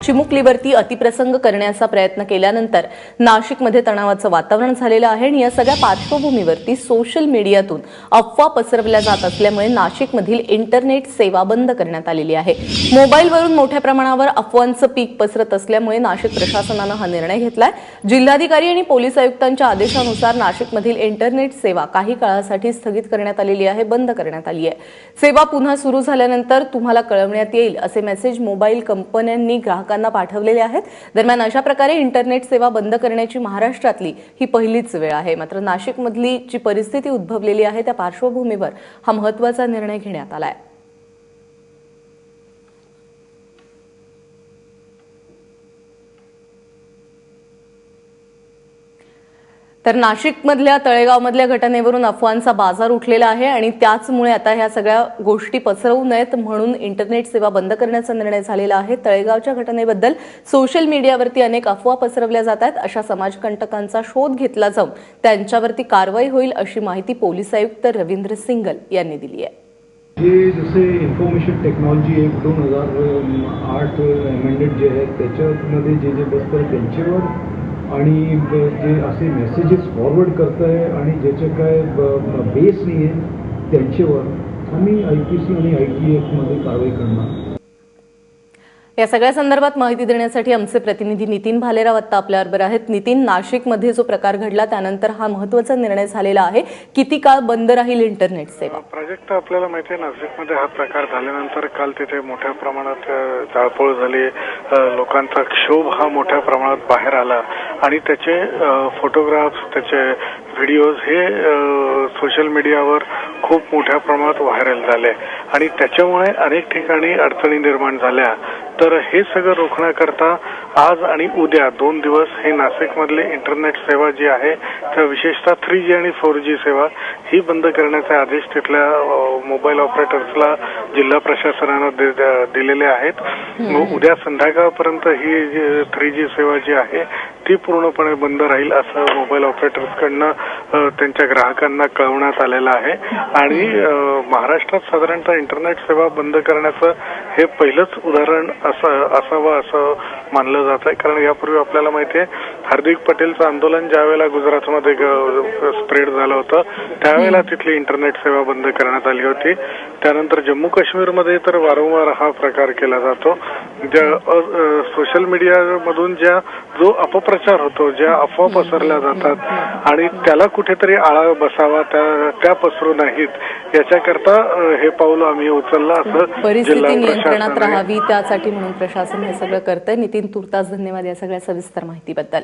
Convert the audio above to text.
चिमुकलीवरती अतिप्रसंग करण्याचा प्रयत्न केल्यानंतर नाशिकमध्ये तणावाचं वातावरण झालेलं आहे आणि या सगळ्या पार्श्वभूमीवरती सोशल मीडियातून अफवा पसरवल्या जात असल्यामुळे नाशिकमधील इंटरनेट सेवा बंद करण्यात आलेली आहे। मोबाईलवरून मोठ्या प्रमाणावर अफवांचं पीक पसरत असल्यामुळे नाशिक प्रशासनानं हा निर्णय घेतलाय। जिल्हाधिकारी आणि पोलीस आयुक्तांच्या आदेशानुसार नाशिकमधील इंटरनेट सेवा काही काळासाठी स्थगित करण्यात आलेली आहे, बंद करण्यात आली आहे। सेवा पुन्हा सुरू झाल्यानंतर तुम्हाला कळवण्यात येईल असे मेसेज मोबाईल कंपन्यांनी ग्राहकांना पाठवलेले आहेत। दरम्यान अशा प्रकारे इंटरनेट सेवा बंद करण्याची महाराष्ट्रातली ही पहिलीच वेळ आहे। मात्र नाशिकमधली जी परिस्थिती उद्भवलेली आहे त्या पार्श्वभूमीवर हा महत्त्वाचा निर्णय घेण्यात आलाय। तर नाशिकमधल्या तळेगावमधल्या घटनेवरून अफवांचा बाजार उठलेला आहे आणि त्याचमुळे आता ह्या सगळ्या गोष्टी पसरवू नयेत म्हणून इंटरनेट सेवा बंद करण्याचा निर्णय झालेला आहे। तळेगावच्या घटनेबद्दल सोशल मीडियावरती अनेक अफवा पसरवल्या जात आहेत। अशा समाजकंटकांचा शोध घेतला जाऊन त्यांच्यावरती कारवाई होईल अशी माहिती पोलीस आयुक्त रवींद्र सिंगल यांनी दिली आहे। हे जसे इन्फॉर्मेशन टेक्नॉलॉजी एक 2008 अमेंडेड जे आहे त्याच्यामध्ये जे बसतं त्यांच्यावर आणि जे असे मेसेजेस फॉरवर्ड करत आहे आणि ज्याचे काय बेस नाही आहे त्यांच्यावर आम्ही IPC आणि ITF मध्ये कारवाई करणार। या सगळ्या संदर्भात माहिती देण्यासाठी आमचे प्रतिनिधी नितीन भालेराव आता आपल्याबरोबर आहेत। नितीन, नाशिकमध्ये जो प्रकार घडला त्यानंतर हा महत्त्वाचा निर्णय झालेला आहे, किती काळ बंद राहील इंटरनेट सेवा? प्रोजेक्ट आपल्याला माहिती आहे, नाशिकमध्ये हा प्रकार झाल्यानंतर काल तिथे मोठ्या प्रमाणात जाळपोळ झाली, लोकांचा क्षोभ हा मोठ्या प्रमाणात बाहेर आला आणि त्याचे फोटोग्राफ्स, त्याचे व्हिडिओज हे सोशल मीडियावर खूप मोठ्या प्रमाणात व्हायरल झाले आणि त्याच्यामुळे अनेक ठिकाणी अडचणी निर्माण झाल्या। तर हे सगळं रोखण्याकरता आज आणि उद्या 2 दिवस हे नाशिकमधले इंटरनेट सेवा जी आहे तर विशेषतः 3G आणि 4G सेवा ही बंद करण्याचे आदेश तिथल्या मोबाईल ऑपरेटर्सला जिल्हा प्रशासनाने दिलेले आहेत। उद्या संध्याकाळपर्यंत ही 3G सेवा जी आहे ती पूर्णपणे बंद राहील असं मोबाईल ऑपरेटर्सकडनं त्यांच्या ग्राहकांना कळवण्यात आलेलं आहे आणि महाराष्ट्रात साधारणतः इंटरनेट सेवा बंद करण्याचं हे पहिलंच उदाहरण असावं असं मानलं जात आहे। कारण यापूर्वी आपल्याला माहिती आहे हार्दिक पटेलचं आंदोलन ज्यावेळेला गुजरातमध्ये स्प्रेड झालं होतं त्यावेळेला तिथली इंटरनेट सेवा बंद करण्यात आली होती। त्यानंतर जम्मू काश्मीरमध्ये तर वारंवार हा प्रकार केला जातो। सोशल मीडियामधून जो अपप्रचार होतो, ज्या अफवा पसरल्या जातात आणि त्याला कुठेतरी आळा बसावा, त्या पसरू नाहीत याच्याकरता हे पाऊल आम्ही उचललं असं परिस्थिती नियंत्रणात राहावी त्यासाठी म्हणून प्रशासन हे सगळं करतंय। नितीन, तुर्तास धन्यवाद या सगळ्या सविस्तर माहितीबद्दल।